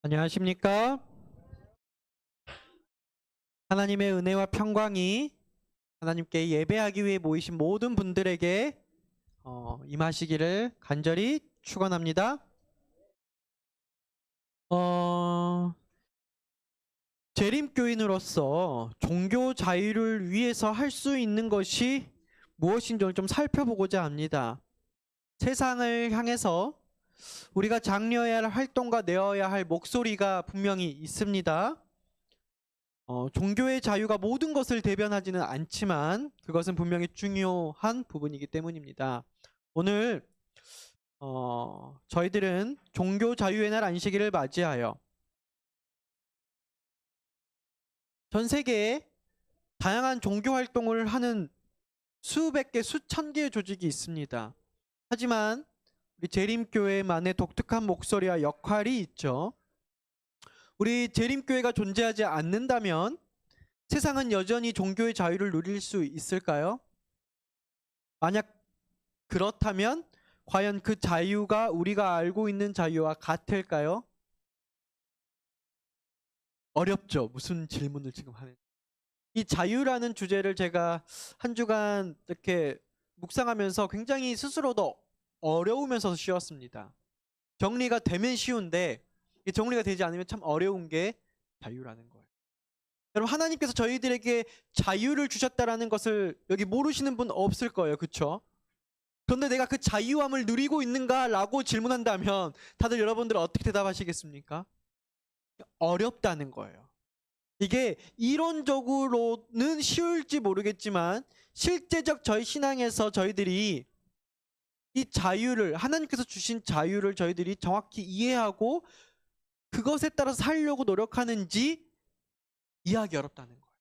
안녕하십니까? 하나님의 은혜와 평강이 하나님께 예배하기 위해 모이신 모든 분들에게 임하시기를 간절히 축원합니다. 재림교인으로서 종교 자유를 위해서 할 수 있는 것이 무엇인지 좀 살펴보고자 합니다. 세상을 향해서 우리가 장려해야 할 활동과 내어야 할 목소리가 분명히 있습니다. 종교의 자유가 모든 것을 대변하지는 않지만 그것은 분명히 중요한 부분이기 때문입니다. 오늘 저희들은 종교 자유의 날 안식일을 맞이하여 전 세계에 다양한 종교 활동을 하는 수백 개, 수천 개의 조직이 있습니다. 하지만 우리 재림교회만의 독특한 목소리와 역할이 있죠. 우리 재림교회가 존재하지 않는다면 세상은 여전히 종교의 자유를 누릴 수 있을까요? 만약 그렇다면 과연 그 자유가 우리가 알고 있는 자유와 같을까요? 어렵죠. 무슨 질문을 지금 하는. 이 자유라는 주제를 제가 한 주간 이렇게 묵상하면서 굉장히 스스로도 어려우면서 쉬었습니다. 정리가 되면 쉬운데 정리가 되지 않으면 참 어려운 게 자유라는 거예요. 여러분, 하나님께서 저희들에게 자유를 주셨다라는 것을 여기 모르시는 분 없을 거예요. 그렇죠? 그런데 내가 그 자유함을 누리고 있는가라고 질문한다면 다들 여러분들은 어떻게 대답하시겠습니까? 어렵다는 거예요. 이게 이론적으로는 쉬울지 모르겠지만 실제적 저희 신앙에서 저희들이 이 자유를, 하나님께서 주신 자유를 저희들이 정확히 이해하고 그것에 따라 살려고 노력하는지 이해하기 어렵다는 거예요.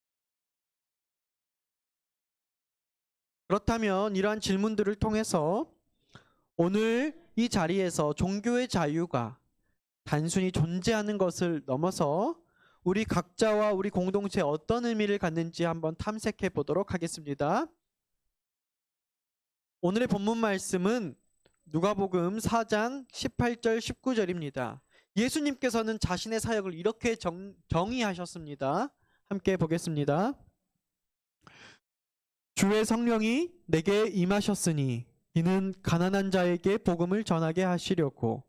그렇다면 이러한 질문들을 통해서 오늘 이 자리에서 종교의 자유가 단순히 존재하는 것을 넘어서 우리 각자와 우리 공동체에 어떤 의미를 갖는지 한번 탐색해 보도록 하겠습니다. 오늘의 본문 말씀은 누가복음 4장 18절 19절입니다. 예수님께서는 자신의 사역을 이렇게 정의하셨습니다. 함께 보겠습니다. 주의 성령이 내게 임하셨으니 이는 가난한 자에게 복음을 전하게 하시려고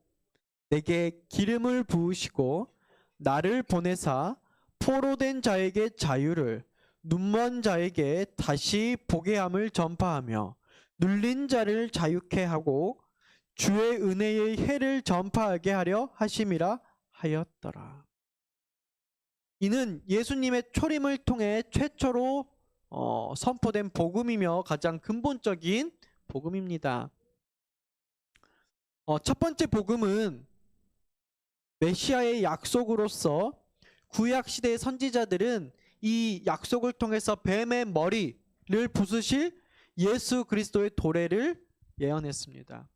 내게 기름을 부으시고 나를 보내사 포로된 자에게 자유를, 눈먼 자에게 다시 보게 함을 전파하며 눌린 자를 자유케 하고 주의 은혜의 해를 전파하게 하려 하심이라 하였더라. 이는 예수님의 초림을 통해 최초로 선포된 복음이며 가장 근본적인 복음입니다. 첫 번째 복음은 메시아의 약속으로서 구약시대의 선지자들은 이 약속을 통해서 뱀의 머리를 부수실 예수 그리스도의 도래를 예언했습니다.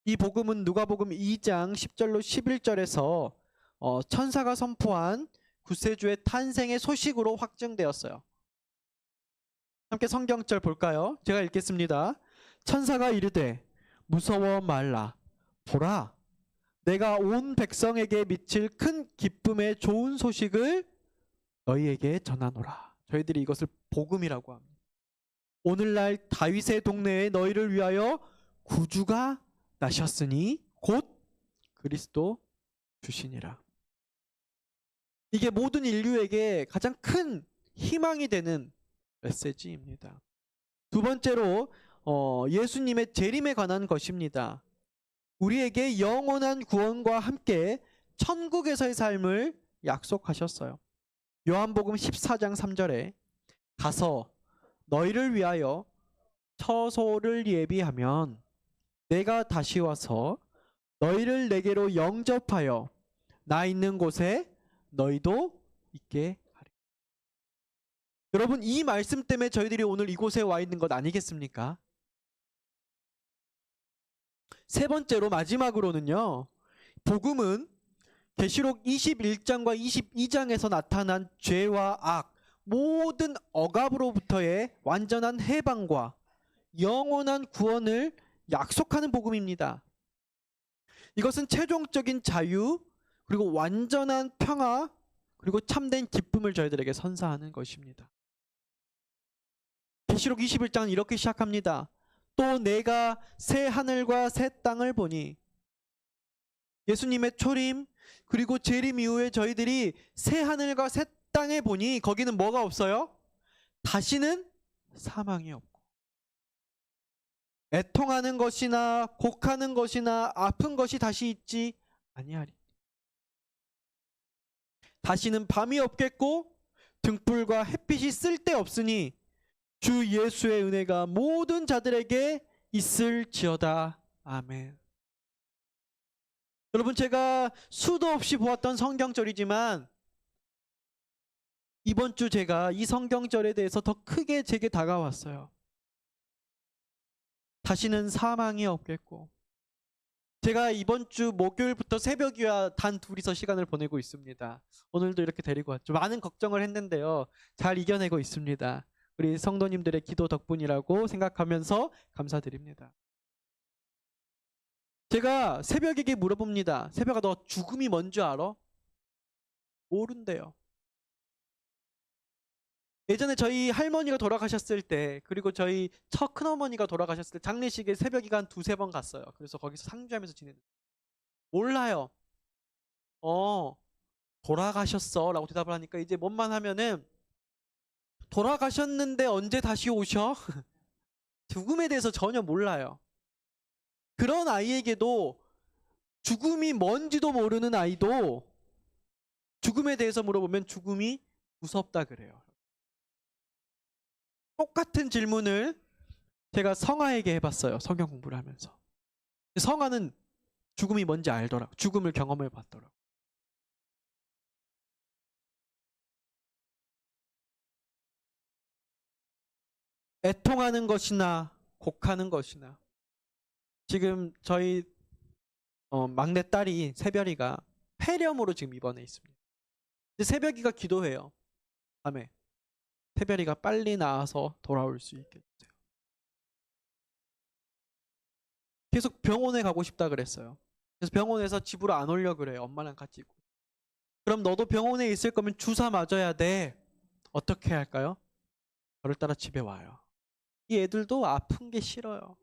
이 복음은 누가복음 2장 10절로 11절에서 천사가 선포한 구세주의 탄생의 소식으로 확증되었어요. 함께 성경절 볼까요? 제가 읽겠습니다. 천사가 이르되 무서워 말라. 보라, 내가 온 백성에게 미칠 큰 기쁨의 좋은 소식을 너희에게 전하노라. 저희들이 이것을 복음이라고 합니다. 오늘날 다윗의 동네에 너희를 위하여 구주가 나셨으니 곧 그리스도 주시니라. 이게 모든 인류에게 가장 큰 희망이 되는 메시지입니다. 두 번째로 예수님의 재림에 관한 것입니다. 우리에게 영원한 구원과 함께 천국에서의 삶을 약속하셨어요. 요한복음 14장 3절에 가서 너희를 위하여 처소를 예비하면 내가 다시 와서 너희를 내게로 영접하여 나 있는 곳에 너희도 있게 하리. 여러분, 이 말씀 때문에 저희들이 오늘 이곳에 와 있는 것 아니겠습니까? 세 번째로 마지막으로는요, 복음은 계시록 21장과 22장에서 나타난 죄와 악, 모든 억압으로부터의 완전한 해방과 영원한 구원을 약속하는 복음입니다. 이것은 최종적인 자유, 그리고 완전한 평화, 그리고 참된 기쁨을 저희들에게 선사하는 것입니다. 계시록 21장은 이렇게 시작합니다. 또 내가 새 하늘과 새 땅을 보니, 예수님의 초림 그리고 재림 이후에 저희들이 새 하늘과 새 땅에 보니 거기는 뭐가 없어요? 다시는 사망이 없고 애통하는 것이나 곡하는 것이나 아픈 것이 다시 있지 아니하리. 다시는 밤이 없겠고 등불과 햇빛이 쓸데없으니 주 예수의 은혜가 모든 자들에게 있을지어다. 아멘. 여러분, 제가 수도 없이 보았던 성경절이지만 이번 주 제가 이 성경절에 대해서 더 크게 제게 다가왔어요. 다시는 사망이 없겠고, 제가 이번 주 목요일부터 새벽이야 단 둘이서 시간을 보내고 있습니다. 오늘도 이렇게 데리고 왔죠. 많은 걱정을 했는데요, 잘 이겨내고 있습니다. 우리 성도님들의 기도 덕분이라고 생각하면서 감사드립니다. 제가 새벽에게 물어봅니다. 새벽아, 너 죽음이 뭔지 알아? 모른대요. 예전에 저희 할머니가 돌아가셨을 때, 그리고 저희 첫 큰어머니가 돌아가셨을 때 장례식에 새벽이가 한 두세 번 갔어요. 그래서 거기서 상주하면서 지냈는데 몰라요. 돌아가셨어 라고 대답을 하니까 이제 뭔만 하면은 돌아가셨는데 언제 다시 오셔? 죽음에 대해서 전혀 몰라요. 그런 아이에게도, 죽음이 뭔지도 모르는 아이도 죽음에 대해서 물어보면 죽음이 무섭다 그래요. 똑같은 질문을 제가 성아에게 해봤어요. 성경 공부를 하면서. 성아는 죽음이 뭔지 알더라고. 죽음을 경험해 봤더라고. 애통하는 것이나 곡하는 것이나, 지금 저희 막내 딸이 새별이가 폐렴으로 지금 입원해 있습니다. 근데 새벽이가 기도해요. 밤에 새별이가 빨리 나아서 돌아올 수 있게 해주세요. 계속 병원에 가고 싶다 그랬어요. 그래서 병원에서 집으로 안 오려 그래요. 엄마랑 같이 있고. 그럼 너도 병원에 있을 거면 주사 맞아야 돼. 어떻게 해야 할까요? 저를 따라 집에 와요. 이 애들도 아픈 게 싫어요.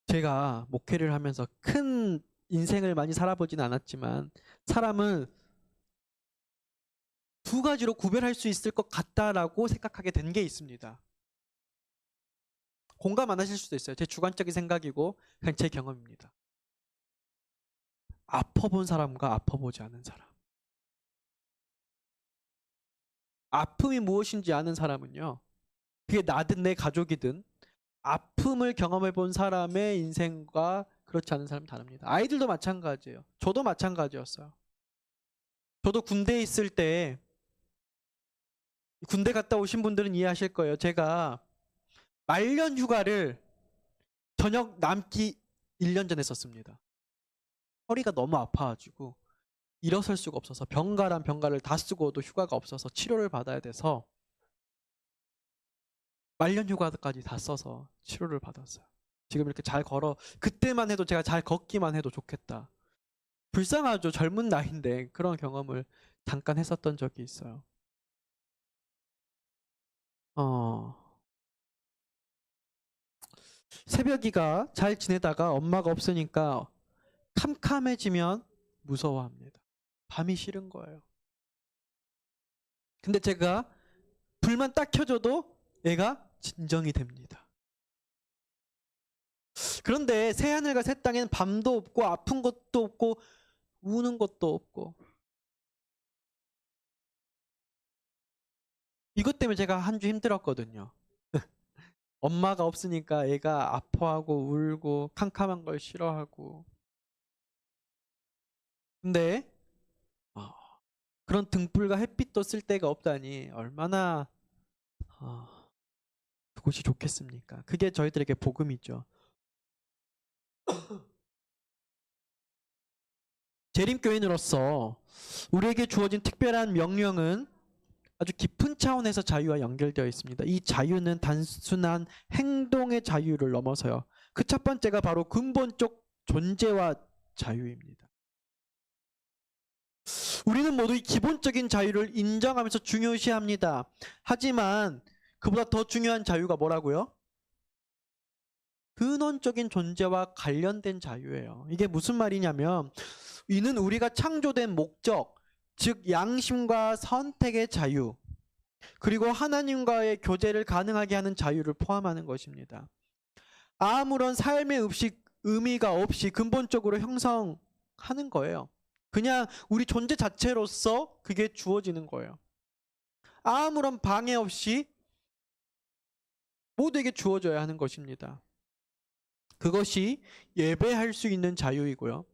제가 목회를 하면서 큰 인생을 많이 살아보진 않았지만 사람은 두 가지로 구별할 수 있을 것 같다라고 생각하게 된 게 있습니다. 공감 안 하실 수도 있어요. 제 주관적인 생각이고 그냥 제 경험입니다. 아파본 사람과 아파보지 않은 사람. 아픔이 무엇인지 아는 사람은요, 그게 나든 내 가족이든 아픔을 경험해 본 사람의 인생과 그렇지 않은 사람이 다릅니다. 아이들도 마찬가지예요. 저도 마찬가지였어요. 저도 군대에 있을 때, 군대 갔다 오신 분들은 이해하실 거예요. 제가 말년 휴가를 저녁 남기 1년 전에 썼습니다. 허리가 너무 아파가지고 일어설 수가 없어서 병가란 병가를 다 쓰고도 휴가가 없어서 치료를 받아야 돼서 말년 휴가까지 다 써서 치료를 받았어요. 지금 이렇게 잘 걸어, 그때만 해도 제가 잘 걷기만 해도 좋겠다. 불쌍하죠. 젊은 나이인데 그런 경험을 잠깐 했었던 적이 있어요. 새벽이가 잘 지내다가 엄마가 없으니까 캄캄해지면 무서워합니다. 밤이 싫은 거예요. 근데 제가 불만 딱 켜줘도 애가 진정이 됩니다. 그런데 새하늘과 새 땅에는 밤도 없고 아픈 것도 없고 우는 것도 없고, 이것 때문에 제가 한 주 힘들었거든요. 엄마가 없으니까 애가 아파하고 울고 캄캄한 걸 싫어하고. 근데 그런 등불과 햇빛도 쓸 데가 없다니 얼마나 그곳이 좋겠습니까? 그게 저희들에게 복음이죠. 재림교인으로서 우리에게 주어진 특별한 명령은 아주 깊은 차원에서 자유와 연결되어 있습니다. 이 자유는 단순한 행동의 자유를 넘어서요. 그 첫 번째가 바로 근본적 존재와 자유입니다. 우리는 모두 이 기본적인 자유를 인정하면서 중요시합니다. 하지만 그보다 더 중요한 자유가 뭐라고요? 근원적인 존재와 관련된 자유예요. 이게 무슨 말이냐면 이는 우리가 창조된 목적, 즉 양심과 선택의 자유, 그리고 하나님과의 교제를 가능하게 하는 자유를 포함하는 것입니다. 아무런 삶의 의미가 없이 근본적으로 형성하는 거예요. 그냥 우리 존재 자체로서 그게 주어지는 거예요. 아무런 방해 없이 모두에게 주어져야 하는 것입니다. 그것이 예배할 수 있는 자유이고요.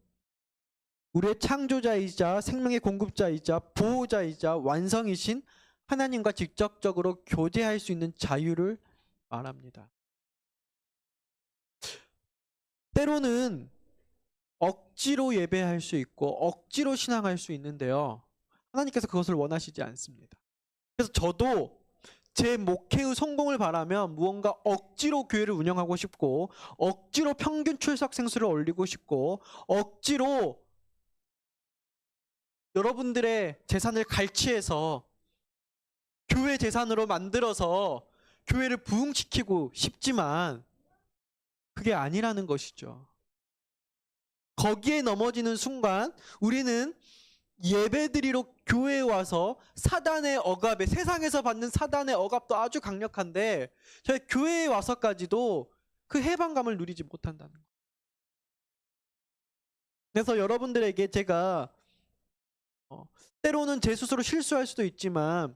우리의 창조자이자 생명의 공급자이자 보호자이자 완성이신 하나님과 직접적으로 교제할 수 있는 자유를 말합니다. 때로는 억지로 예배할 수 있고 억지로 신앙할 수 있는데요. 하나님께서 그것을 원하시지 않습니다. 그래서 저도 제 목회의 성공을 바라면 무언가 억지로 교회를 운영하고 싶고 억지로 평균 출석 생수를 올리고 싶고 억지로 여러분들의 재산을 갈취해서 교회 재산으로 만들어서 교회를 부흥시키고 싶지만 그게 아니라는 것이죠. 거기에 넘어지는 순간 우리는 예배드리러 교회에 와서 사단의 억압에, 세상에서 받는 사단의 억압도 아주 강력한데 저희 교회에 와서까지도 그 해방감을 누리지 못한다는 거예요. 그래서 여러분들에게 제가 때로는 제 스스로 실수할 수도 있지만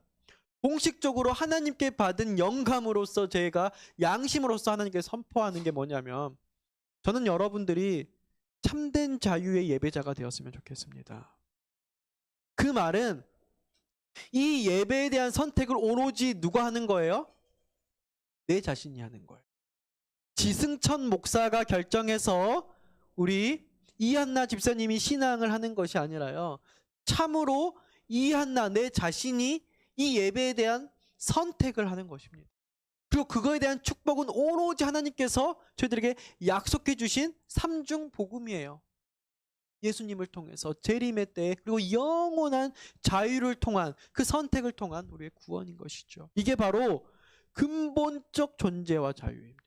공식적으로 하나님께 받은 영감으로서 제가 양심으로서 하나님께 선포하는 게 뭐냐면 저는 여러분들이 참된 자유의 예배자가 되었으면 좋겠습니다. 그 말은 이 예배에 대한 선택을 오로지 누가 하는 거예요? 내 자신이 하는 거예요. 지승천 목사가 결정해서 우리 이한나 집사님이 신앙을 하는 것이 아니라요. 참으로 이한나 내 자신이 이 예배에 대한 선택을 하는 것입니다. 그리고 그거에 대한 축복은 오로지 하나님께서 저희들에게 약속해 주신 삼중 복음이에요. 예수님을 통해서 재림의 때에 그리고 영원한 자유를 통한 그 선택을 통한 우리의 구원인 것이죠. 이게 바로 근본적 존재와 자유입니다.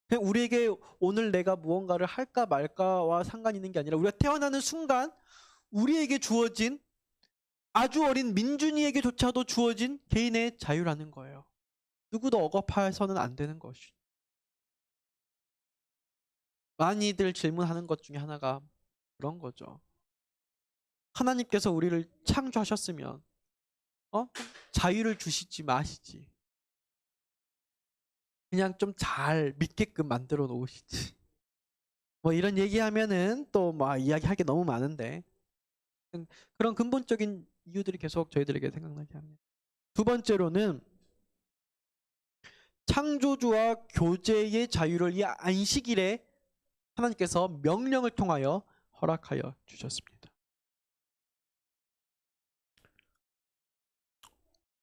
그냥 우리에게 오늘 내가 무언가를 할까 말까와 상관 있는 게 아니라 우리가 태어나는 순간 우리에게 주어진 아주 어린 민준이에게조차도 주어진 개인의 자유라는 거예요. 누구도 억압해서는 안 되는 것이. 많이들 질문하는 것 중에 하나가 그런 거죠. 하나님께서 우리를 창조하셨으면 자유를 주시지 마시지. 그냥 좀 잘 믿게끔 만들어 놓으시지. 뭐 이런 얘기하면은 또 막 이야기할 게 너무 많은데 그런 근본적인 이유들이 계속 저희들에게 생각나게 합니다. 두 번째로는 창조주와 교제의 자유를 이 안식일에 하나님께서 명령을 통하여 허락하여 주셨습니다.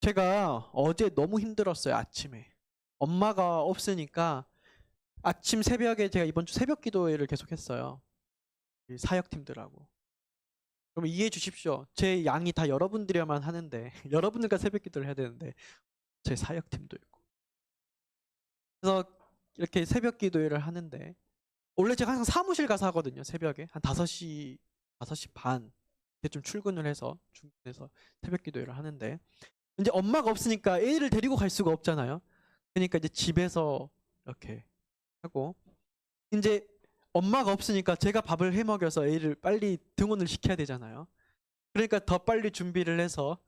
제가 어제 너무 힘들었어요. 아침에 엄마가 없으니까 아침 새벽에 제가 이번 주 새벽 기도회를 계속했어요. 사역팀들하고. 그럼 이해해 주십시오. 제 양이 다 여러분들이야만 하는데 여러분들과 새벽 기도를 해야 되는데 제 사역팀도 있고. 그래서 이렇게 새벽 기도회를 하는데 원래 제가 항상 사무실 가서 하거든요. 새벽에 한 5시, 5시 반 좀 출근을 해서 중근해서 새벽 기도회를 하는데 이제 엄마가 없으니까 애를 데리고 갈 수가 없잖아요. 그러니까 이제 집에서 이렇게 하고 이제 엄마가 없으니까 제가 밥을 해 먹여서 애를 빨리 등원을 시켜야 되잖아요. 그러니까 더 빨리 준비를 해서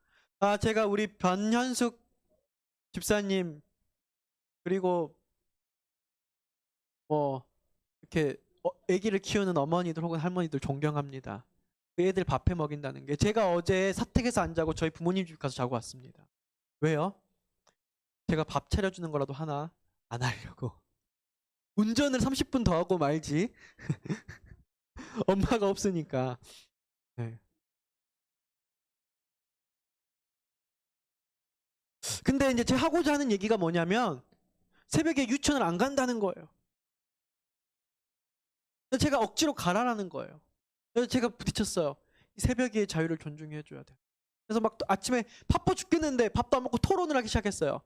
제가 우리 변현숙 집사님 그리고 뭐 이렇게 아기를 키우는 어머니들 혹은 할머니들 존경합니다. 그 애들 밥해 먹인다는 게 제가 어제 사택에서 안 자고 저희 부모님 집 가서 자고 왔습니다. 왜요? 제가 밥 차려주는 거라도 하나 안 하려고. 운전을 30분 더 하고 말지. 엄마가 없으니까. 네. 근데 이제 제가 하고자 하는 얘기가 뭐냐면 새벽에 유치원을 안 간다는 거예요. 그래서 제가 억지로 가라라는 거예요. 그래서 제가 부딪혔어요. 새벽의 자유를 존중해줘야 돼. 그래서 막 아침에 바빠 죽겠는데 밥도 안 먹고 토론을 하기 시작했어요.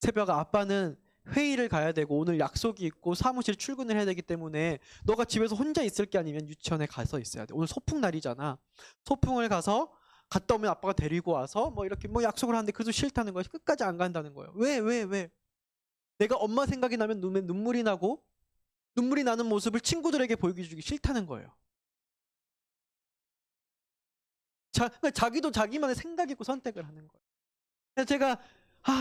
새벽 아빠는 회의를 가야 되고 오늘 약속이 있고 사무실 출근을 해야 되기 때문에 너가 집에서 혼자 있을 게 아니면 유치원에 가서 있어야 돼. 오늘 소풍 날이잖아. 소풍을 가서 갔다 오면 아빠가 데리고 와서 뭐 이렇게 뭐 약속을 하는데 그래도 싫다는 거예요. 끝까지 안 간다는 거예요. 왜? 내가 엄마 생각이 나면 눈에 눈물이 나고 눈물이 나는 모습을 친구들에게 보여주기 싫다는 거예요. 그러니까 자기도 자기만의 생각이 있고 선택을 하는 거예요. 그래서 제가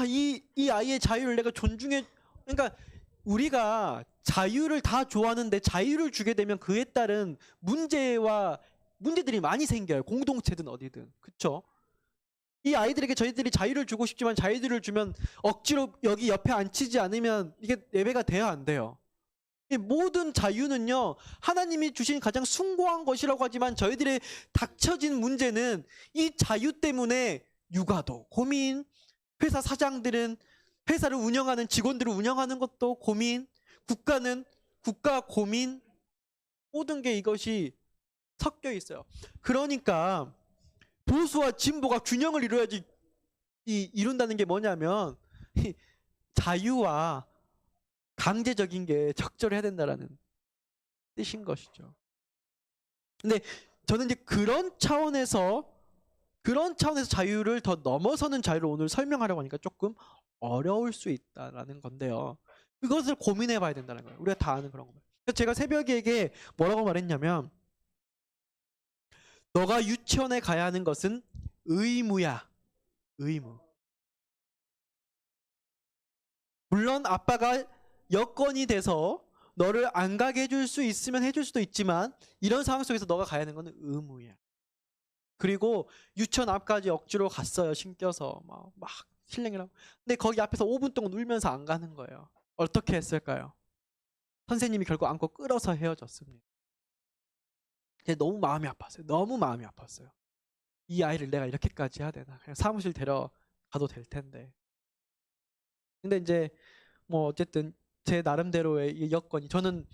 이 아이의 자유를 내가 존중해. 그러니까 우리가 자유를 다 좋아하는데 자유를 주게 되면 그에 따른 문제들이 많이 생겨요. 공동체든 어디든. 그쵸? 이 아이들에게 저희들이 자유를 주고 싶지만 자유를 주면 억지로 여기 옆에 앉히지 않으면 이게 예배가 돼야 안 돼요. 이 모든 자유는요, 하나님이 주신 가장 숭고한 것이라고 하지만 저희들의 닥쳐진 문제는 이 자유 때문에 육아도 고민, 회사 사장들은 회사를 운영하는 직원들을 운영하는 것도 고민, 국가는 국가 고민, 모든 게 이것이 섞여 있어요. 그러니까 보수와 진보가 균형을 이루어야지 이룬다는 게 뭐냐면 자유와 강제적인 게 적절해야 된다라는 뜻인 것이죠. 근데 저는 이제 그런 차원에서 자유를 더 넘어서는 자유를 오늘 설명하려고 하니까 조금 어려울 수 있다라는 건데요. 그것을 고민해 봐야 된다는 거예요. 우리가 다 아는 그런 거예요. 그래서 제가 새벽에게 뭐라고 말했냐면 너가 유치원에 가야 하는 것은 의무야. 의무. 물론 아빠가 여건이 돼서 너를 안 가게 해줄 수 있으면 해줄 수도 있지만 이런 상황 속에서 너가 가야 하는 건 의무야. 그리고 유치원 앞까지 억지로 갔어요. 신겨서 막 실랭이라고. 근데 거기 앞에서 5분 동안 울면서 안 가는 거예요. 어떻게 했을까요? 선생님이 결국 안고 끌어서 헤어졌습니다. 너무 마음이 아팠어요. 너무 마음이 아팠어요. 이 아이를 내가 이렇게까지 해야 되나? 그냥 사무실 데려가도 될 텐데. 근데 이제 뭐 어쨌든 제 나름대로의 이 여건이, 저는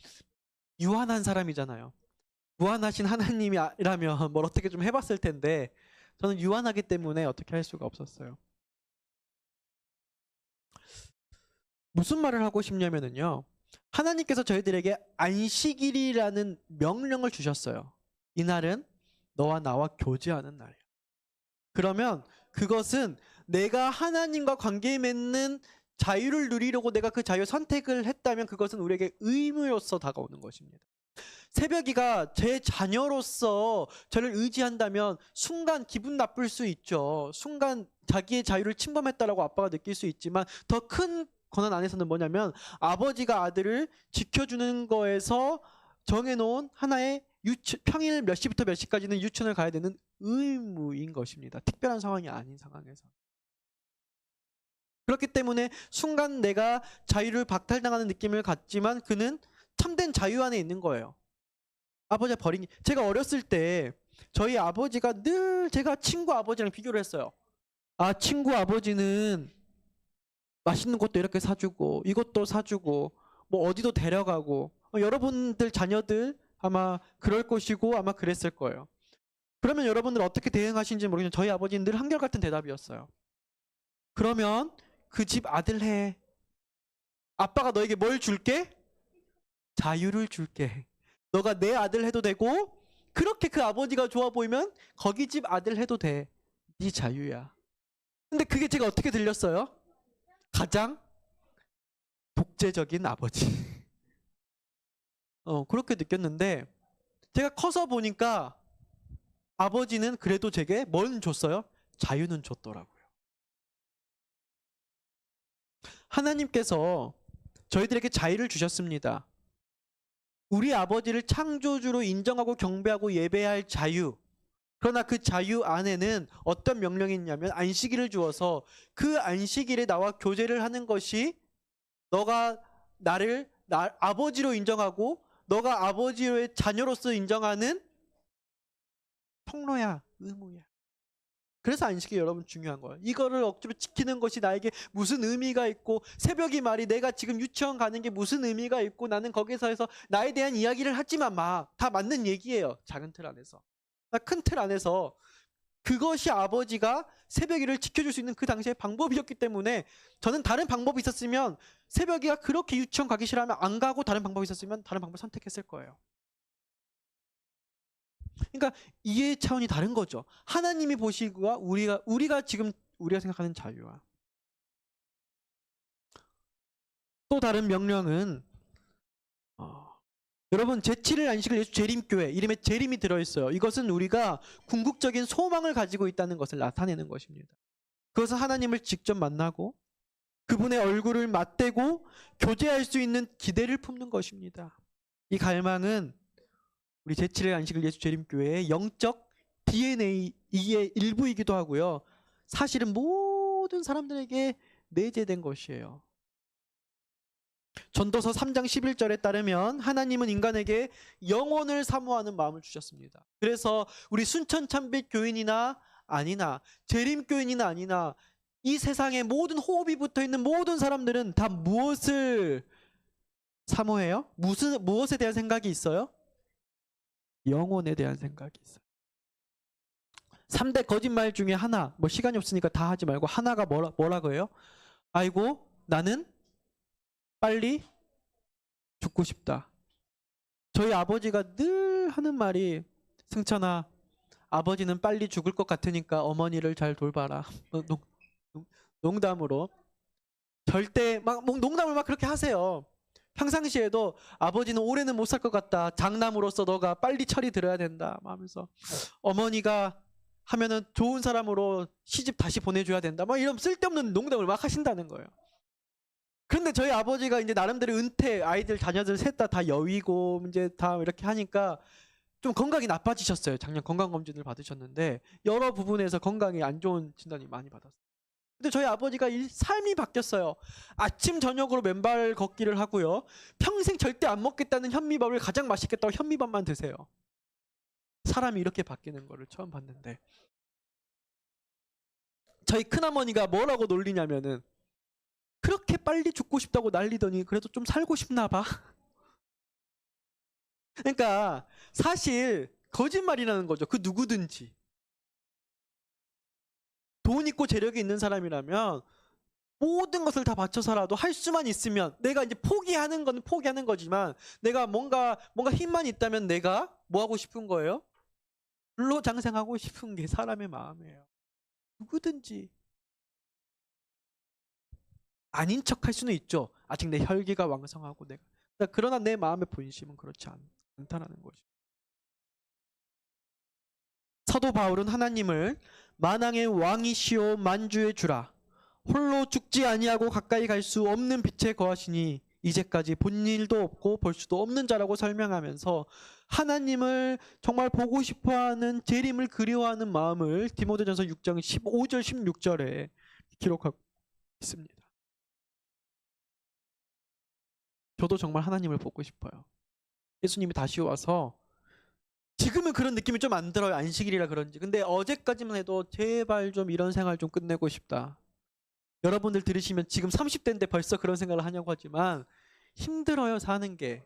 유한한 사람이잖아요. 무한하신 하나님이라면 뭘 어떻게 좀 해봤을 텐데 저는 유한하기 때문에 어떻게 할 수가 없었어요. 무슨 말을 하고 싶냐면요, 하나님께서 저희들에게 안식일이라는 명령을 주셨어요. 이날은 너와 나와 교제하는 날이야. 그러면 그것은 내가 하나님과 관계 맺는 자유를 누리려고 내가 그 자유 선택을 했다면 그것은 우리에게 의무로서 다가오는 것입니다. 새벽이가 제 자녀로서 저를 의지한다면 순간 기분 나쁠 수 있죠. 순간 자기의 자유를 침범했다라고 아빠가 느낄 수 있지만 더 큰 권한 안에서는 뭐냐면 아버지가 아들을 지켜주는 거에서 정해놓은 하나의 평일 몇 시부터 몇 시까지는 유치원을 가야 되는 의무인 것입니다. 특별한 상황이 아닌 상황에서. 그렇기 때문에 순간 내가 자유를 박탈당하는 느낌을 갖지만 그는 참된 자유 안에 있는 거예요. 아버지가 버린, 제가 어렸을 때 저희 아버지가 늘 제가 친구 아버지랑 비교를 했어요. 친구 아버지는 맛있는 것도 이렇게 사주고 이것도 사주고 뭐 어디도 데려가고, 여러분들 자녀들 아마 그럴 것이고 아마 그랬을 거예요. 그러면 여러분들 어떻게 대응하시는지 모르겠지만 저희 아버지는 늘 한결같은 대답이었어요. 그러면 그 집 아들 해. 아빠가 너에게 뭘 줄게? 자유를 줄게. 너가 내 아들 해도 되고 그렇게 그 아버지가 좋아 보이면 거기 집 아들 해도 돼. 네 자유야. 근데 그게 제가 어떻게 들렸어요? 가장 독재적인 아버지. 그렇게 느꼈는데 제가 커서 보니까 아버지는 그래도 제게 뭘 줬어요? 자유는 줬더라고요. 하나님께서 저희들에게 자유를 주셨습니다. 우리 아버지를 창조주로 인정하고 경배하고 예배할 자유. 그러나 그 자유 안에는 어떤 명령이 있냐면 안식일을 주어서 그 안식일에 나와 교제를 하는 것이 너가 나를 아버지로 인정하고 너가 아버지의 자녀로서 인정하는 통로야, 의무야. 그래서 안식이 여러분 중요한 거예요. 이거를 억지로 지키는 것이 나에게 무슨 의미가 있고, 새벽이 말이 내가 지금 유치원 가는 게 무슨 의미가 있고, 나는 거기서 해서 나에 대한 이야기를 하지만 다 맞는 얘기예요. 작은 틀 안에서. 큰 틀 안에서 그것이 아버지가 새벽이를 지켜줄 수 있는 그 당시의 방법이었기 때문에, 저는 다른 방법이 있었으면, 새벽이가 그렇게 유치원 가기 싫어하면 안 가고 다른 방법이 있었으면 다른 방법을 선택했을 거예요. 그러니까 이해 차원이 다른 거죠. 하나님이 보시기와 우리가 지금 우리가 생각하는 자유와 또 다른 명령은, 여러분 제7일 안식을 예수 재림교회, 이름에 재림이 들어있어요. 이것은 우리가 궁극적인 소망을 가지고 있다는 것을 나타내는 것입니다. 그것은 하나님을 직접 만나고 그분의 얼굴을 맞대고 교제할 수 있는 기대를 품는 것입니다. 이 갈망은 우리 제7일 안식일 예수 재림교회의 영적 DNA의 일부이기도 하고요. 사실은 모든 사람들에게 내재된 것이에요. 전도서 3장 11절에 따르면 하나님은 인간에게 영혼을 사모하는 마음을 주셨습니다. 그래서 우리 순천참빛 교인이나 아니나 재림교인이나 아니나 이 세상에 모든 호흡이 붙어있는 모든 사람들은 다 무엇을 사모해요? 무엇에 대한 생각이 있어요? 영혼에 대한 생각이 있어요. 3대 거짓말 중에 하나, 시간이 없으니까 다 하지 말고 하나가 뭐라고 해요? 아이고 나는 빨리 죽고 싶다. 저희 아버지가 늘 하는 말이, 승찬아, 아버지는 빨리 죽을 것 같으니까 어머니를 잘 돌봐라. 농담으로. 절대 농담을 그렇게 하세요. 평상시에도 아버지는 올해는 못 살 것 같다. 장남으로서 너가 빨리 철이 들어야 된다. 하면서 어머니가 하면은 좋은 사람으로 시집 다시 보내줘야 된다. 이런 쓸데없는 농담을 하신다는 거예요. 그런데 저희 아버지가 이제 나름대로 은퇴, 자녀들 셋 다 여위고 이제 다 이렇게 하니까 좀 건강이 나빠지셨어요. 작년 건강검진을 받으셨는데 여러 부분에서 건강이 안 좋은 진단이 많이 받았어요. 근데 저희 아버지가 삶이 바뀌었어요. 아침 저녁으로 맨발 걷기를 하고요. 평생 절대 안 먹겠다는 현미밥을 가장 맛있겠다고 현미밥만 드세요. 사람이 이렇게 바뀌는 거를 처음 봤는데, 저희 큰어머니가 뭐라고 놀리냐면은, 그렇게 빨리 죽고 싶다고 난리더니 그래도 좀 살고 싶나 봐. 그러니까 사실 거짓말이라는 거죠. 그 누구든지. 돈 있고 재력이 있는 사람이라면 모든 것을 다 바쳐서라도 할 수만 있으면, 내가 이제 포기하는 건 포기하는 거지만, 내가 뭔가 힘만 있다면 내가 뭐 하고 싶은 거예요? 불로장생하고 싶은 게 사람의 마음이에요. 누구든지. 아닌 척 할 수는 있죠. 아직 내 혈기가 왕성하고 그러나 내 마음의 본심은 그렇지 않다라는 거죠. 사도 바울은 하나님을 만왕의 왕이시오 만주의 주라, 홀로 죽지 아니하고 가까이 갈 수 없는 빛에 거하시니 이제까지 본 일도 없고 볼 수도 없는 자라고 설명하면서 하나님을 정말 보고 싶어하는, 재림을 그리워하는 마음을 디모데전서 6장 15절 16절에 기록하고 있습니다. 저도 정말 하나님을 보고 싶어요. 예수님이 다시 와서, 지금은 그런 느낌이 좀 안 들어요. 안식일이라 그런지. 근데 어제까지만 해도 제발 좀 이런 생활 좀 끝내고 싶다. 여러분들 들으시면 지금 30대인데 벌써 그런 생각을 하냐고 하지만 힘들어요, 사는 게.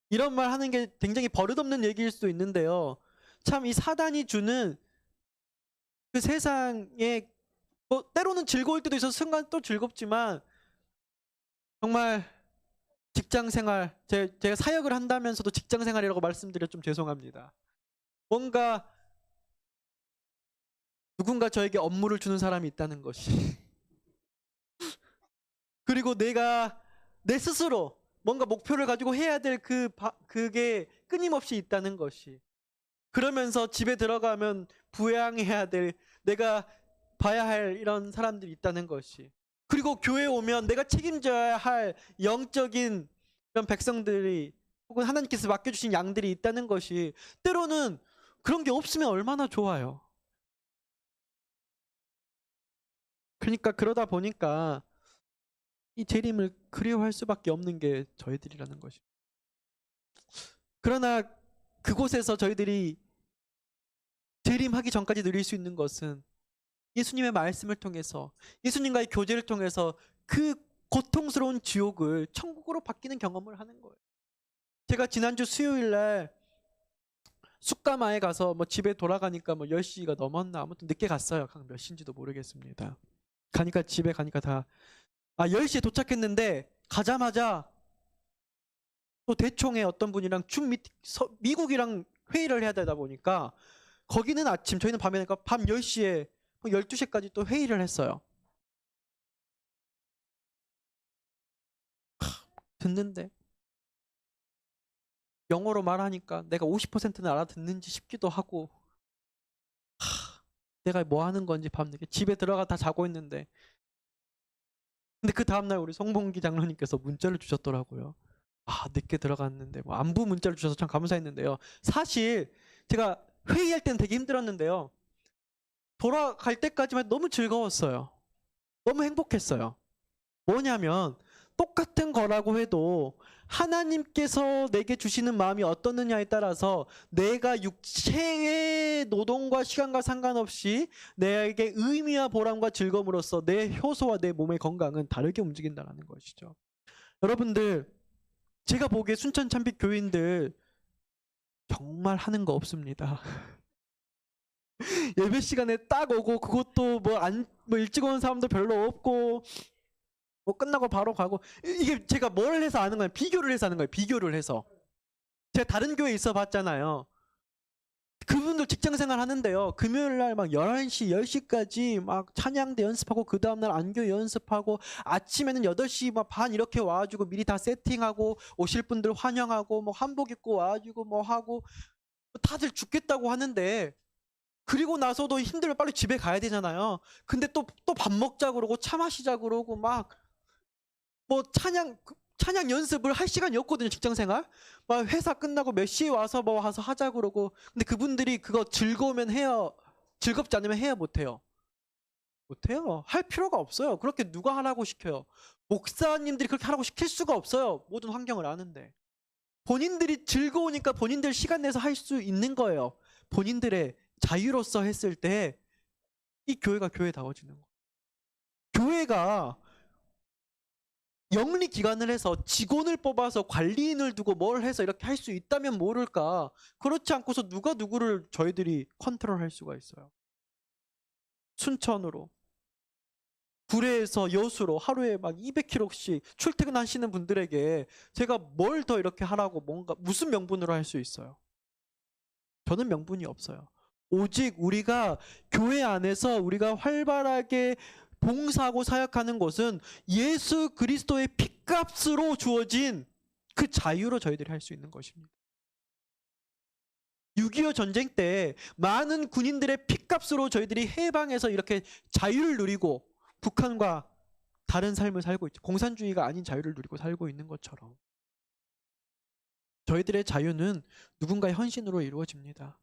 이런 말 하는 게 굉장히 버릇없는 얘기일 수도 있는데요. 참 이 사단이 주는 그 세상에 때로는 즐거울 때도 있어서 순간 또 즐겁지만, 정말 직장 생활, 제가 사역을 한다면서도 직장 생활이라고 말씀드려 좀 죄송합니다. 뭔가 누군가 저에게 업무를 주는 사람이 있다는 것이 그리고 내가 내 스스로 뭔가 목표를 가지고 해야 될 그게 끊임없이 있다는 것이, 그러면서 집에 들어가면 부양해야 될, 내가 봐야 할 이런 사람들이 있다는 것이, 그리고 교회에 오면 내가 책임져야 할 영적인 이런 백성들이, 혹은 하나님께서 맡겨주신 양들이 있다는 것이, 때로는 그런 게 없으면 얼마나 좋아요. 그러니까 그러다 보니까 이 재림을 그리워할 수밖에 없는 게 저희들이라는 것이. 그러나 그곳에서 저희들이 재림하기 전까지 누릴 수 있는 것은 예수님의 말씀을 통해서, 예수님과의 교제를 통해서 그 고통스러운 지옥을 천국으로 바뀌는 경험을 하는 거예요. 제가 지난주 수요일 날 숫가마에 가서 뭐 집에 돌아가니까 뭐 10시가 넘었나, 아무튼 늦게 갔어요. 몇 시인지도 모르겠습니다. 가니까 집에 가니까 다 10시에 도착했는데, 가자마자 또 대총회 어떤 분이랑 미국이랑 회의를 해야 되다 보니까, 거기는 아침, 저희는 밤이니까 밤 10시에 12시까지 또 회의를 했어요. 듣는데 영어로 말하니까 내가 50%는 알아듣는지 싶기도 하고, 내가 뭐 하는 건지 밤늦게 집에 들어가 다 자고 있는데. 근데 그 다음날 우리 송봉기 장로님께서 문자를 주셨더라고요. 늦게 들어갔는데 뭐 안부 문자를 주셔서 참 감사했는데요. 사실 제가 회의할 때는 되게 힘들었는데요, 돌아갈 때까지만 너무 즐거웠어요. 너무 행복했어요. 뭐냐면, 똑같은 거라고 해도 하나님께서 내게 주시는 마음이 어떻느냐에 따라서 내가 육체의 노동과 시간과 상관없이 내게 의미와 보람과 즐거움으로써 내 효소와 내 몸의 건강은 다르게 움직인다는 것이죠. 여러분들, 제가 보기에 순천 참빛 교인들 정말 하는 거 없습니다. 예배 시간에 딱 오고, 그것도 뭐 일찍 오는 사람도 별로 없고, 뭐 끝나고 바로 가고. 이게 제가 뭘 해서 아는 거예요? 비교를 해서 아는 거예요. 비교를 해서. 제가 다른 교회에 있어 봤잖아요. 그분들 직장 생활 하는데요, 금요일 날 막 11시, 10시까지 막 찬양대 연습하고, 그 다음날 안교 연습하고, 아침에는 8시 반 이렇게 와가지고 미리 다 세팅하고, 오실 분들 환영하고, 뭐 한복 입고 와가지고 뭐 하고, 다들 죽겠다고 하는데, 그리고 나서도 힘들면 빨리 집에 가야 되잖아요. 근데 또 밥 먹자 그러고, 차 마시자 그러고, 막 뭐 찬양 연습을 할 시간이 없거든요, 직장 생활. 막 회사 끝나고 몇 시에 와서 뭐 와서 하자 그러고. 근데 그분들이 그거 즐거우면 해요, 즐겁지 않으면 해요, 못해요? 못해요. 할 필요가 없어요. 그렇게 누가 하라고 시켜요? 목사님들이 그렇게 하라고 시킬 수가 없어요. 모든 환경을 아는데. 본인들이 즐거우니까 본인들 시간 내서 할 수 있는 거예요. 본인들의 자유로서 했을 때 이 교회가 교회다워지는 거예요. 교회가 영리기관을 해서 직원을 뽑아서 관리인을 두고 뭘 해서 이렇게 할 수 있다면 모를까. 그렇지 않고서 누가 누구를 저희들이 컨트롤할 수가 있어요? 순천으로, 구례에서 여수로 하루에 막 200km씩 출퇴근하시는 분들에게 제가 뭘 더 이렇게 하라고, 뭔가 무슨 명분으로 할 수 있어요? 저는 명분이 없어요. 오직 우리가 교회 안에서 우리가 활발하게 봉사하고 사역하는 것은 예수 그리스도의 핏값으로 주어진 그 자유로 저희들이 할 수 있는 것입니다. 6.25 전쟁 때 많은 군인들의 핏값으로 저희들이 해방해서 이렇게 자유를 누리고 북한과 다른 삶을 살고 있죠. 공산주의가 아닌 자유를 누리고 살고 있는 것처럼 저희들의 자유는 누군가의 헌신으로 이루어집니다.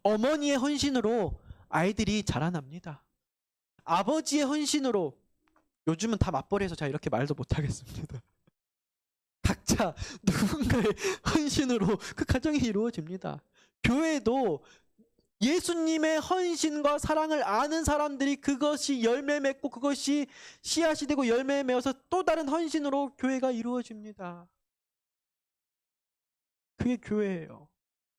어머니의 헌신으로 아이들이 자라납니다. 아버지의 헌신으로, 요즘은 다 맞벌이해서 제가 이렇게 말도 못하겠습니다. 각자 누군가의 헌신으로 그 가정이 이루어집니다. 교회도 예수님의 헌신과 사랑을 아는 사람들이 그것이 열매 맺고, 그것이 씨앗이 되고 열매 맺어서 또 다른 헌신으로 교회가 이루어집니다. 그게 교회예요.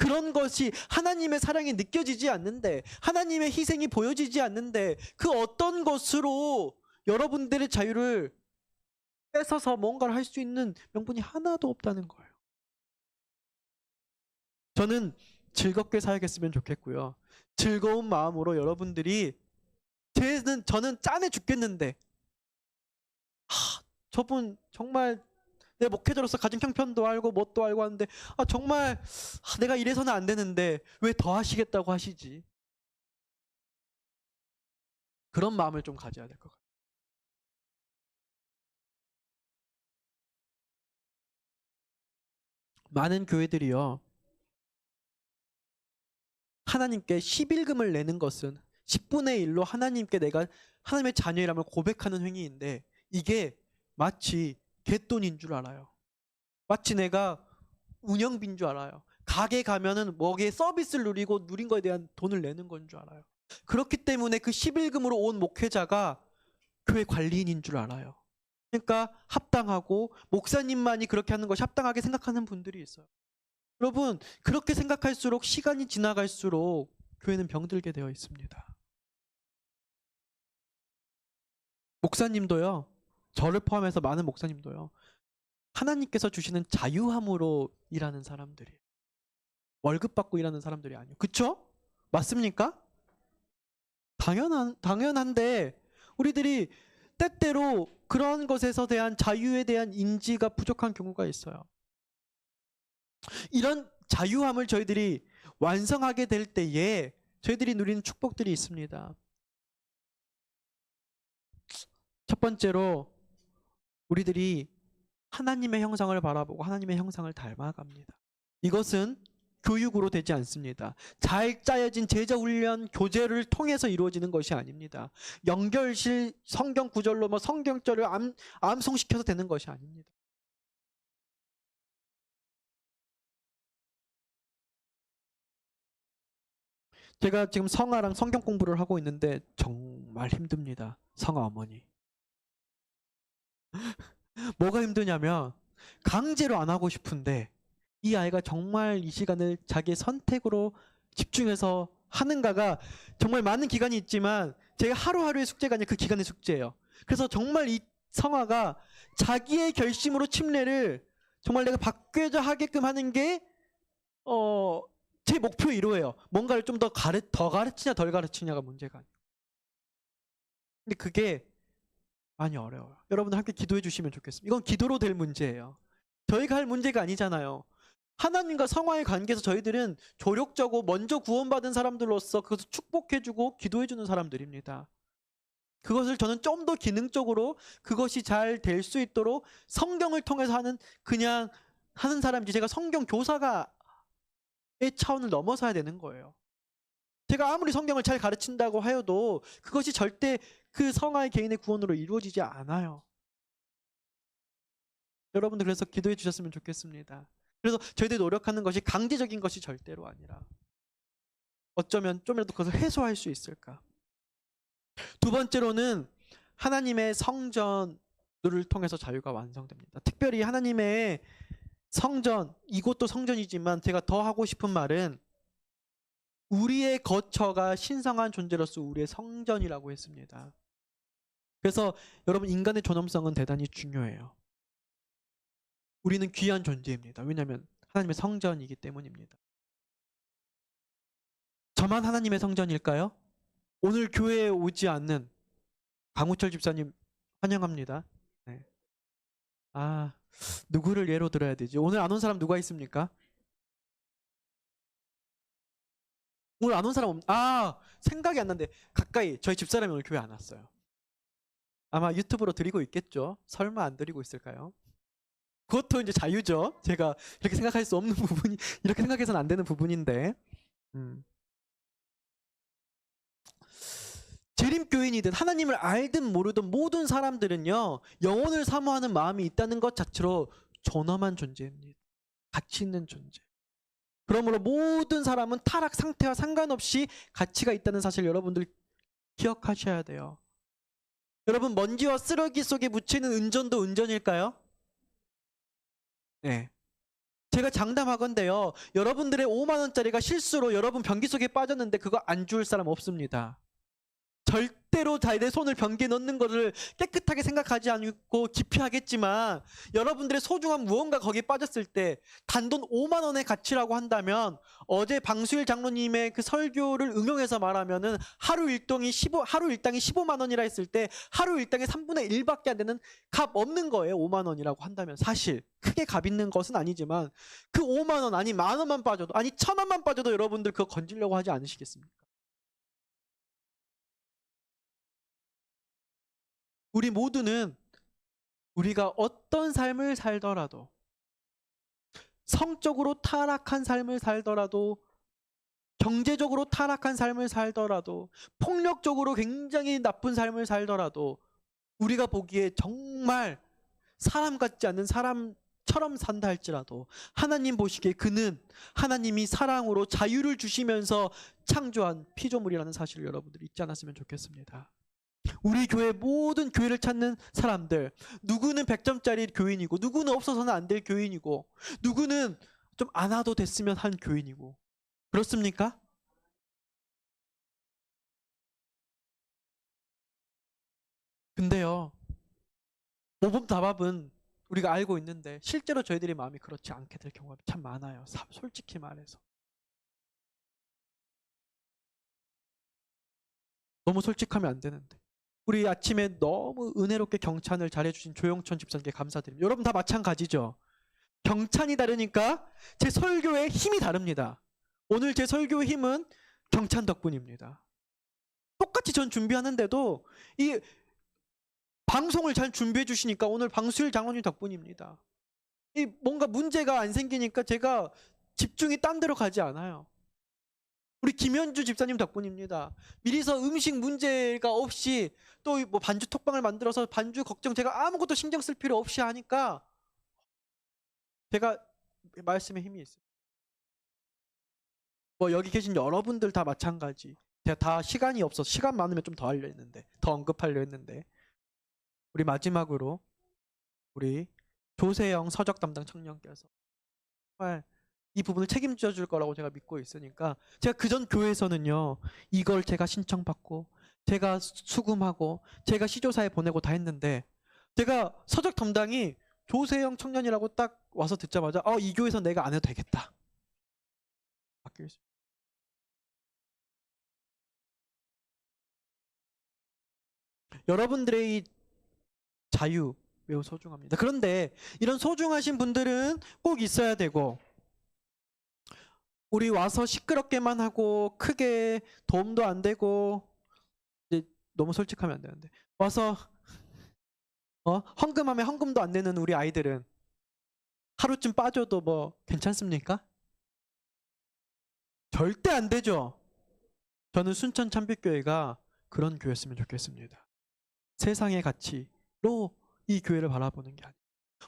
그런 것이 하나님의 사랑이 느껴지지 않는데, 하나님의 희생이 보여지지 않는데, 그 어떤 것으로 여러분들의 자유를 뺏어서 뭔가를 할 수 있는 명분이 하나도 없다는 거예요. 저는 즐겁게 사역했으면 좋겠고요. 즐거운 마음으로 여러분들이, 저는 짠해 죽겠는데, 저분 정말 내 목회자로서 가진 형편도 알고 뭣도 알고 하는데, 정말 내가 이래서는 안 되는데 왜 더 하시겠다고 하시지? 그런 마음을 좀 가져야 될 것 같아요. 많은 교회들이요, 하나님께 11금을 내는 것은 10분의 1로 하나님께 내가 하나님의 자녀이라면 고백하는 행위인데, 이게 마치 갯돈인 줄 알아요. 마치 내가 운영비인 줄 알아요. 가게 가면은 뭐에 서비스를 누린 거에 대한 돈을 내는 건 줄 알아요. 그렇기 때문에 그 11금으로 온 목회자가 교회 관리인인 줄 알아요. 그러니까 합당하고 목사님만이 그렇게 하는 것이 합당하게 생각하는 분들이 있어요. 여러분, 그렇게 생각할수록 시간이 지나갈수록 교회는 병들게 되어 있습니다. 목사님도요, 저를 포함해서 많은 목사님도요, 하나님께서 주시는 자유함으로 일하는 사람들이에요. 월급 받고 일하는 사람들이 아니에요. 그쵸? 맞습니까? 당연한데 우리들이 때때로 그런 것에서 대한 자유에 대한 인지가 부족한 경우가 있어요. 이런 자유함을 저희들이 완성하게 될 때에 저희들이 누리는 축복들이 있습니다. 첫 번째로 우리들이 하나님의 형상을 바라보고 하나님의 형상을 닮아갑니다. 이것은 교육으로 되지 않습니다. 잘 짜여진 제자 훈련, 교재를 통해서 이루어지는 것이 아닙니다. 연결실 성경 구절로 성경절을 암송시켜서 되는 것이 아닙니다. 제가 지금 성아랑 성경 공부를 하고 있는데 정말 힘듭니다. 성아 어머니. 뭐가 힘드냐면 강제로 안 하고 싶은데 이 아이가 정말 이 시간을 자기의 선택으로 집중해서 하는가가 정말 많은 기간이 있지만 제가 하루하루의 숙제가 아니라 그 기간의 숙제예요. 그래서 정말 이 성아가 자기의 결심으로 침례를 정말 내가 바뀌어야 하게끔 하는 게 제 목표 1호예요. 뭔가를 좀 더 가르치냐 덜 가르치냐가 문제가 아니에요. 근데 그게 많이 어려워요. 여러분들 함께 기도해 주시면 좋겠습니다. 이건 기도로 될 문제예요. 저희가 할 문제가 아니잖아요. 하나님과 성화의 관계에서 저희들은 조력자고 먼저 구원받은 사람들로서 그것을 축복해주고 기도해주는 사람들입니다. 그것을 저는 좀 더 기능적으로 그것이 잘 될 수 있도록 성경을 통해서 그냥 하는 사람이지 제가 성경 교사의 차원을 넘어서야 되는 거예요. 제가 아무리 성경을 잘 가르친다고 하여도 그것이 절대 그 성화의 개인의 구원으로 이루어지지 않아요. 여러분들 그래서 기도해 주셨으면 좋겠습니다. 그래서 저희들이 노력하는 것이 강제적인 것이 절대로 아니라 어쩌면 좀이라도 그것을 해소할 수 있을까. 두 번째로는 하나님의 성전을 통해서 자유가 완성됩니다. 특별히 하나님의 성전, 이곳도 성전이지만 제가 더 하고 싶은 말은 우리의 거처가 신성한 존재로서 우리의 성전이라고 했습니다. 그래서 여러분 인간의 존엄성은 대단히 중요해요. 우리는 귀한 존재입니다. 왜냐하면 하나님의 성전이기 때문입니다. 저만 하나님의 성전일까요? 오늘 교회에 오지 않는 강우철 집사님 환영합니다. 네. 누구를 예로 들어야 되지? 오늘 안 온 사람 누가 있습니까? 오늘 안 온 사람 생각이 안 나는데 가까이 저희 집사람이 오늘 교회 안 왔어요. 아마 유튜브로 드리고 있겠죠? 설마 안 드리고 있을까요? 그것도 이제 자유죠. 제가 이렇게 생각할 수 없는 부분이 이렇게 생각해서는 안 되는 부분인데 재림교인이든 하나님을 알든 모르든 모든 사람들은요 영혼을 사모하는 마음이 있다는 것 자체로 존엄한 존재입니다. 가치 있는 존재. 그러므로 모든 사람은 타락 상태와 상관없이 가치가 있다는 사실 여러분들 기억하셔야 돼요. 여러분 먼지와 쓰레기 속에 묻히는 은전도 은전일까요? 네. 제가 장담하건대요. 여러분들의 5만 원짜리가 실수로 여러분 변기 속에 빠졌는데 그거 안 주울 사람 없습니다. 절대로 내 손을 변기에 넣는 것을 깨끗하게 생각하지 않고 기피하겠지만 여러분들의 소중한 무언가 거기에 빠졌을 때 단돈 5만 원의 가치라고 한다면 어제 방수일 장로님의 그 설교를 응용해서 말하면은 하루 일당이 15만 원이라 했을 때 하루 일당의 3분의 1밖에 안 되는 값 없는 거예요. 5만 원이라고 한다면 사실 크게 값 있는 것은 아니지만 그 5만 원 아니 만 원만 빠져도 아니 1,000원만 빠져도 여러분들 그거 건지려고 하지 않으시겠습니까? 우리 모두는 우리가 어떤 삶을 살더라도 성적으로 타락한 삶을 살더라도 경제적으로 타락한 삶을 살더라도 폭력적으로 굉장히 나쁜 삶을 살더라도 우리가 보기에 정말 사람 같지 않는 사람처럼 처럼 산다 할지라도 하나님 보시기에 그는 하나님이 사랑으로 자유를 주시면서 창조한 피조물이라는 사실을 여러분들이 잊지 않았으면 좋겠습니다. 우리 교회 모든 교회를 찾는 사람들, 누구는 100점짜리 교인이고, 누구는 없어서는 안 될 교인이고, 누구는 좀 안 와도 됐으면 한 교인이고, 그렇습니까? 근데요, 모범답합은 우리가 알고 있는데 실제로 저희들의 마음이 그렇지 않게 될 경우가 참 많아요. 솔직히 말해서. 너무 솔직하면 안 되는데. 우리 아침에 너무 은혜롭게 경찬을 잘해주신 조영천 집사님께 감사드립니다. 여러분 다 마찬가지죠? 경찬이 다르니까 제 설교의 힘이 다릅니다. 오늘 제 설교의 힘은 경찬 덕분입니다. 똑같이 전 준비하는데도 이 방송을 잘 준비해 주시니까 오늘 방수일 장로님 덕분입니다. 이 뭔가 문제가 안 생기니까 제가 집중이 딴 데로 가지 않아요. 우리 김현주 집사님 덕분입니다. 미리서 음식 문제가 없이 또 뭐 반주 톡방을 만들어서 반주 걱정 제가 아무것도 신경 쓸 필요 없이 하니까 제가 말씀에 힘이 있어요. 뭐 여기 계신 여러분들 다 마찬가지. 제가 다 시간이 없어서 시간 많으면 좀 더 하려 했는데, 더 언급하려 했는데, 우리 마지막으로 우리 조세영 서적 담당 청년께서 정말 이 부분을 책임져 줄 거라고 제가 믿고 있으니까, 제가 그전 교회에서는요 이걸 제가 신청받고 제가 수금하고 제가 시조사에 보내고 다 했는데, 제가 서적 담당이 조세영 청년이라고 딱 와서 듣자마자 이 교회에서 내가 안 해도 되겠다. 바뀌었어요. 여러분들의 이 자유 매우 소중합니다. 그런데 이런 소중하신 분들은 꼭 있어야 되고, 우리 와서 시끄럽게만 하고 크게 도움도 안 되고, 이제 너무 솔직하면 안 되는데, 와서 헌금하면 헌금도 안 내는 우리 아이들은 하루쯤 빠져도 뭐 괜찮습니까? 절대 안 되죠. 저는 순천 참빛교회가 그런 교회였으면 좋겠습니다. 세상의 가치로 이 교회를 바라보는 게 아니에요.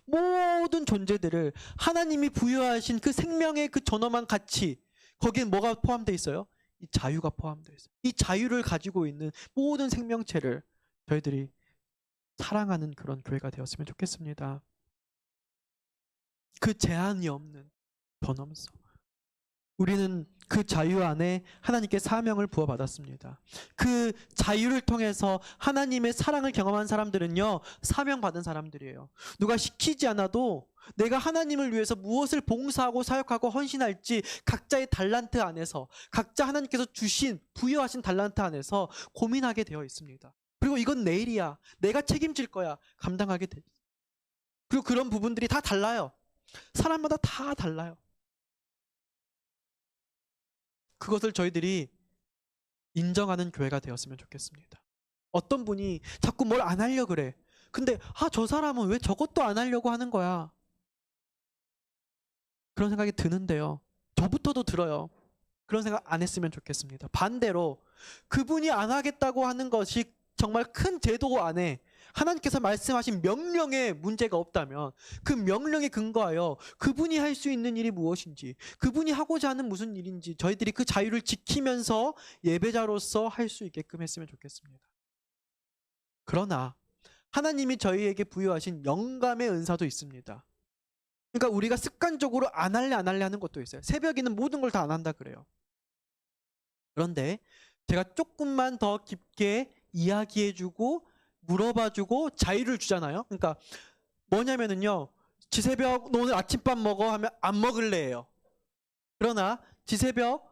모든 존재들을 하나님이 부여하신 그 생명의 그 존엄한 가치, 거기에 뭐가 포함되어 있어요? 이 자유가 포함되어 있어요. 이 자유를 가지고 있는 모든 생명체를 저희들이 사랑하는 그런 교회가 되었으면 좋겠습니다. 그 제한이 없는 존엄성. 우리는 그 자유 안에 하나님께 사명을 부어받았습니다. 그 자유를 통해서 하나님의 사랑을 경험한 사람들은요, 사명받은 사람들이에요. 누가 시키지 않아도 내가 하나님을 위해서 무엇을 봉사하고 사역하고 헌신할지 각자의 달란트 안에서, 각자 하나님께서 주신 부여하신 달란트 안에서 고민하게 되어 있습니다. 그리고 이건 내 일이야, 내가 책임질 거야, 감당하게 돼 있어요. 그리고 그런 부분들이 다 달라요. 사람마다 다 달라요. 그것을 저희들이 인정하는 교회가 되었으면 좋겠습니다. 어떤 분이 자꾸 뭘 안 하려고 그래. 근데 저 사람은 왜 저것도 안 하려고 하는 거야? 그런 생각이 드는데요. 저부터도 들어요. 그런 생각 안 했으면 좋겠습니다. 반대로 그분이 안 하겠다고 하는 것이 정말 큰 제도 안에 하나님께서 말씀하신 명령에 문제가 없다면 그 명령에 근거하여 그분이 할 수 있는 일이 무엇인지, 그분이 하고자 하는 무슨 일인지 저희들이 그 자유를 지키면서 예배자로서 할 수 있게끔 했으면 좋겠습니다. 그러나 하나님이 저희에게 부여하신 영감의 은사도 있습니다. 그러니까 우리가 습관적으로 안 할래 하는 것도 있어요. 새벽에는 모든 걸 다 안 한다 그래요. 그런데 제가 조금만 더 깊게 이야기해주고 물어봐주고 자유를 주잖아요. 그러니까 뭐냐면은요, 지새벽 너 오늘 아침밥 먹어 하면 안 먹을래요. 그러나 지새벽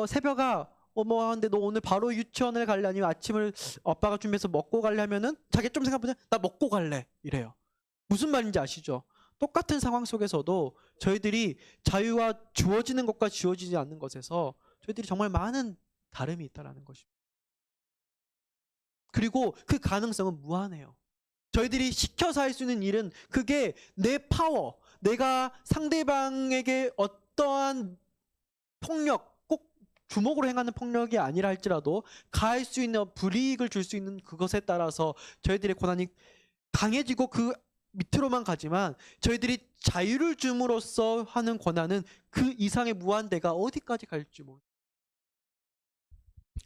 새벽아 근데 너 오늘 바로 유치원을 갈래 아니면 아침을 아빠가 준비해서 먹고 갈래 하면은 자기 좀 생각해보자, 나 먹고 갈래 이래요. 무슨 말인지 아시죠? 똑같은 상황 속에서도 저희들이 자유와 주어지는 것과 주어지지 않는 것에서 저희들이 정말 많은 다름이 있다는 것입니다. 그리고 그 가능성은 무한해요. 저희들이 시켜서 할 수 있는 일은 그게 내 파워, 내가 상대방에게 어떠한 폭력, 꼭 주먹으로 행하는 폭력이 아니라 할지라도 가할 수 있는 불이익을 줄 수 있는 그것에 따라서 저희들의 고난이 강해지고 그 밑으로만 가지만 저희들이 자유를 줌으로써 하는 권한은 그 이상의 무한대가 어디까지 갈지 모릅니다.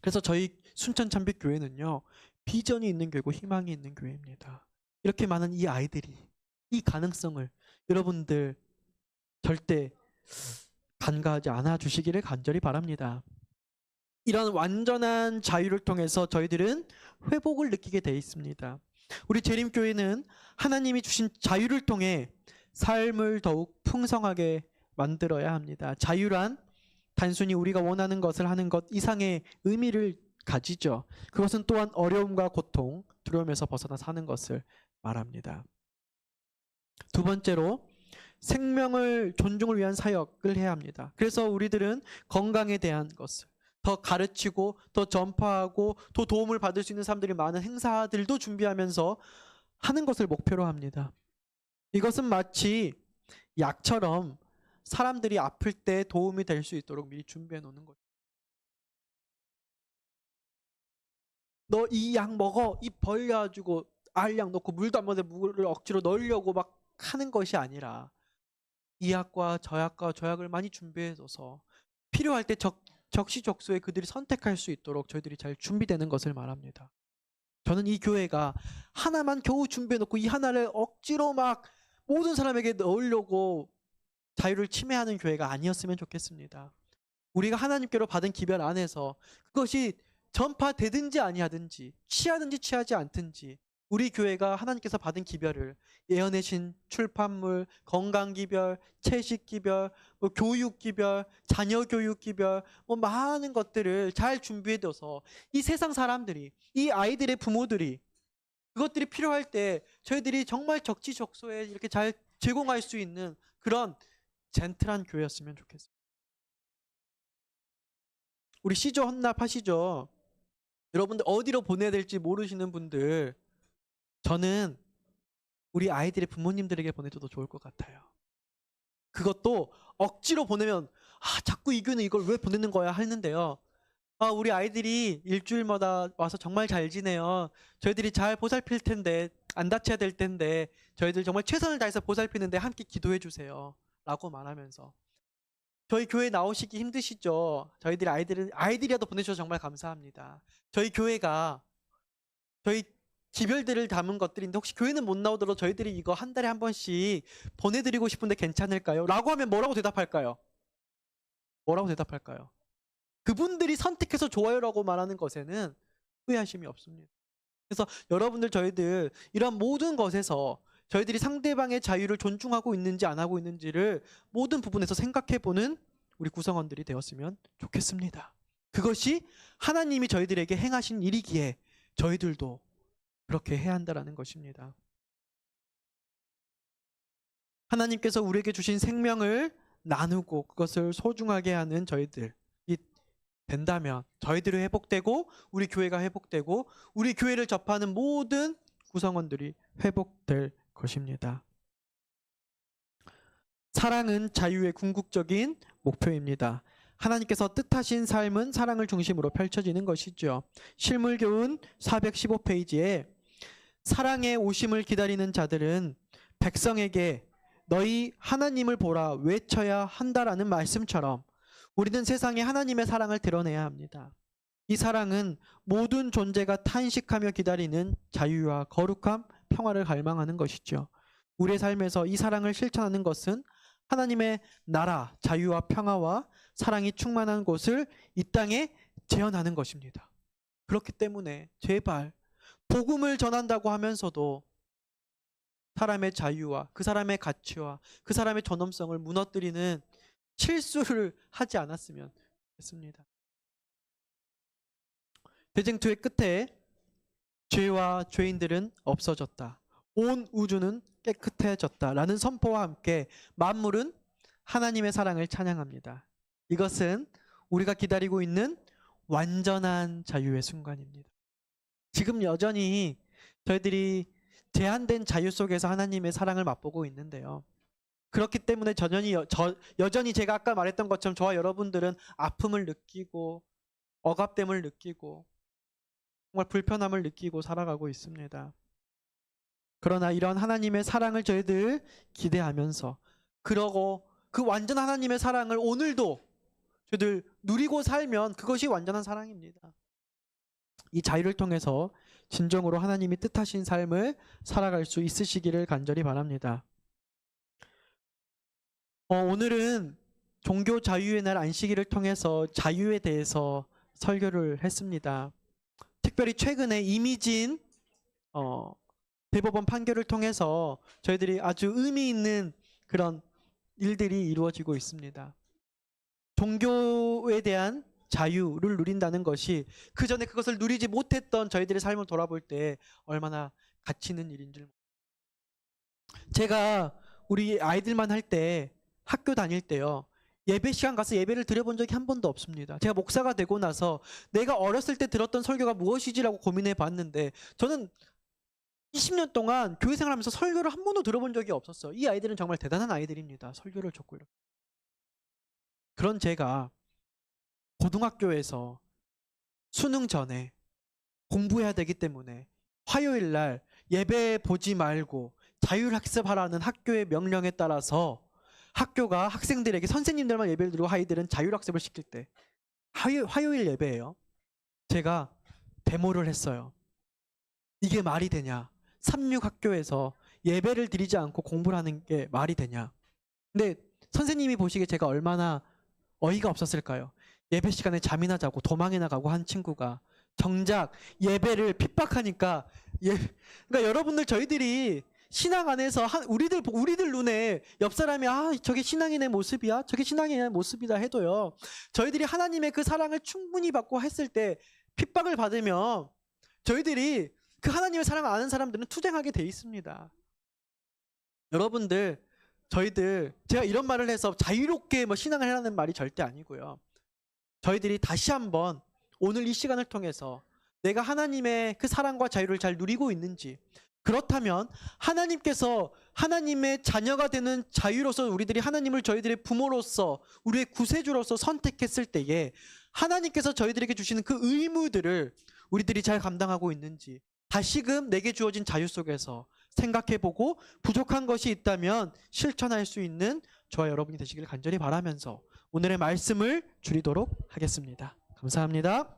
그래서 저희 순천참빛교회는요, 비전이 있는 교회고 희망이 있는 교회입니다. 이렇게 많은 이 아이들이 이 가능성을 여러분들 절대 간과하지 않아 주시기를 간절히 바랍니다. 이런 완전한 자유를 통해서 저희들은 회복을 느끼게 돼 있습니다. 우리 재림교회는 하나님이 주신 자유를 통해 삶을 더욱 풍성하게 만들어야 합니다. 자유란 단순히 우리가 원하는 것을 하는 것 이상의 의미를 가지죠. 그것은 또한 어려움과 고통, 두려움에서 벗어나 사는 것을 말합니다. 두 번째로 생명을 존중을 위한 사역을 해야 합니다. 그래서 우리들은 건강에 대한 것을 더 가르치고 더 전파하고 더 도움을 받을 수 있는 사람들이 많은 행사들도 준비하면서 하는 것을 목표로 합니다. 이것은 마치 약처럼 사람들이 아플 때 도움이 될 수 있도록 미리 준비해 놓는 거죠. 너 이 약 먹어, 입 벌려가지고 알약 넣고 물도 안 먹는데 물을 억지로 넣으려고 막 하는 것이 아니라 이 약과 저 약과 저 약을 많이 준비해둬서 필요할 때 적시적소에 그들이 선택할 수 있도록 저희들이 잘 준비되는 것을 말합니다. 저는 이 교회가 하나만 겨우 준비해놓고 이 하나를 억지로 막 모든 사람에게 넣으려고 자유를 침해하는 교회가 아니었으면 좋겠습니다. 우리가 하나님께로 받은 기별 안에서 그것이 전파되든지 아니하든지 취하든지 취하지 않든지 우리 교회가 하나님께서 받은 기별을 예언의 신, 출판물, 건강기별, 채식기별, 교육기별, 자녀교육기별 많은 것들을 잘 준비해둬서 이 세상 사람들이 이 아이들의 부모들이 그것들이 필요할 때 저희들이 정말 적지적소에 이렇게 잘 제공할 수 있는 그런 젠틀한 교회였으면 좋겠습니다. 우리 시조 헌납하시죠? 여러분들 어디로 보내야 될지 모르시는 분들 저는 우리 아이들의 부모님들에게 보내줘도 좋을 것 같아요. 그것도 억지로 보내면 자꾸 이 교회는 이걸 왜 보내는 거야 하는데요. 우리 아이들이 일주일마다 와서 정말 잘 지내요. 저희들이 잘 보살필 텐데 안 다쳐야 될 텐데 저희들 정말 최선을 다해서 보살피는데 함께 기도해 주세요 라고 말하면서 저희 교회 나오시기 힘드시죠? 저희들이 아이들이라도 보내주셔서 정말 감사합니다. 저희 교회가 저희 기별들을 담은 것들인데 혹시 교회는 못 나오더라도 저희들이 이거 한 달에 한 번씩 보내드리고 싶은데 괜찮을까요? 라고 하면 뭐라고 대답할까요? 뭐라고 대답할까요? 그분들이 선택해서 좋아요라고 말하는 것에는 후회하심이 없습니다. 그래서 여러분들 저희들 이런 모든 것에서 저희들이 상대방의 자유를 존중하고 있는지 안 하고 있는지를 모든 부분에서 생각해보는 우리 구성원들이 되었으면 좋겠습니다. 그것이 하나님이 저희들에게 행하신 일이기에 저희들도 그렇게 해야 한다는 것입니다. 하나님께서 우리에게 주신 생명을 나누고 그것을 소중하게 하는 저희들이 된다면 저희들이 회복되고 우리 교회가 회복되고 우리 교회를 접하는 모든 구성원들이 회복될 것입니다. 사랑은 자유의 궁극적인 목표입니다. 하나님께서 뜻하신 삶은 사랑을 중심으로 펼쳐지는 것이죠. 실물교훈 415페이지에 사랑의 오심을 기다리는 자들은 백성에게 너희 하나님을 보라 외쳐야 한다라는 말씀처럼 우리는 세상에 하나님의 사랑을 드러내야 합니다. 이 사랑은 모든 존재가 탄식하며 기다리는 자유와 거룩함, 평화를 갈망하는 것이죠. 우리의 삶에서 이 사랑을 실천하는 것은 하나님의 나라, 자유와 평화와 사랑이 충만한 곳을 이 땅에 재현하는 것입니다. 그렇기 때문에 제발 복음을 전한다고 하면서도 사람의 자유와 그 사람의 가치와 그 사람의 존엄성을 무너뜨리는 실수를 하지 않았으면 좋겠습니다. 대쟁투의 끝에 죄와 죄인들은 없어졌다. 온 우주는 깨끗해졌다라는 선포와 함께 만물은 하나님의 사랑을 찬양합니다. 이것은 우리가 기다리고 있는 완전한 자유의 순간입니다. 지금 여전히 저희들이 제한된 자유 속에서 하나님의 사랑을 맛보고 있는데요. 그렇기 때문에 여전히 제가 아까 말했던 것처럼 저와 여러분들은 아픔을 느끼고 억압됨을 느끼고 정말 불편함을 느끼고 살아가고 있습니다. 그러나 이런 하나님의 사랑을 저희들 기대하면서, 그러고 그 완전 하나님의 사랑을 오늘도 저희들 누리고 살면 그것이 완전한 사랑입니다. 이 자유를 통해서 진정으로 하나님이 뜻하신 삶을 살아갈 수 있으시기를 간절히 바랍니다. 오늘은 종교 자유의 날 안식일을 통해서 자유에 대해서 설교를 했습니다. 특별히 최근에 이미진 대법원 판결을 통해서 저희들이 아주 의미 있는 그런 일들이 이루어지고 있습니다. 종교에 대한 자유를 누린다는 것이 그 전에 그것을 누리지 못했던 저희들의 삶을 돌아볼 때 얼마나 가치 있는 일인 줄. 제가 우리 아이들만 할 때, 학교 다닐 때요, 예배 시간 가서 예배를 드려본 적이 한 번도 없습니다. 제가 목사가 되고 나서 내가 어렸을 때 들었던 설교가 무엇이지라고 고민해 봤는데, 저는 20년 동안 교회 생활하면서 설교를 한 번도 들어본 적이 없었어요. 이 아이들은 정말 대단한 아이들입니다. 설교를 줬고 이렇게. 그런 제가 고등학교에서 수능 전에 공부해야 되기 때문에 화요일 날 예배 보지 말고 자율학습하라는 학교의 명령에 따라서 학교가 학생들에게, 선생님들만 예배를 드리고 아이들은 자율학습을 시킬 때, 화요일 예배예요. 제가 데모를 했어요. 이게 말이 되냐? 삼육학교에서 예배를 드리지 않고 공부를 하는 게 말이 되냐? 근데 선생님이 보시기에 제가 얼마나 어이가 없었을까요? 예배 시간에 잠이나 자고 도망이나 가고 한 친구가 정작 예배를 핍박하니까, 그러니까 여러분들, 저희들이 신앙 안에서 우리들 눈에 옆 사람이 저게 신앙인의 모습이야, 저게 신앙인의 모습이다 해도요, 저희들이 하나님의 그 사랑을 충분히 받고 했을 때 핍박을 받으면 저희들이 그 하나님의 사랑을 아는 사람들은 투쟁하게 돼 있습니다. 여러분들, 저희들, 제가 이런 말을 해서 자유롭게 신앙을 하라는 말이 절대 아니고요. 저희들이 다시 한번 오늘 이 시간을 통해서 내가 하나님의 그 사랑과 자유를 잘 누리고 있는지, 그렇다면 하나님께서 하나님의 자녀가 되는 자유로서 우리들이 하나님을 저희들의 부모로서, 우리의 구세주로서 선택했을 때에 하나님께서 저희들에게 주시는 그 의무들을 우리들이 잘 감당하고 있는지 다시금 내게 주어진 자유 속에서 생각해보고 부족한 것이 있다면 실천할 수 있는 저와 여러분이 되시길 간절히 바라면서 오늘의 말씀을 줄이도록 하겠습니다. 감사합니다.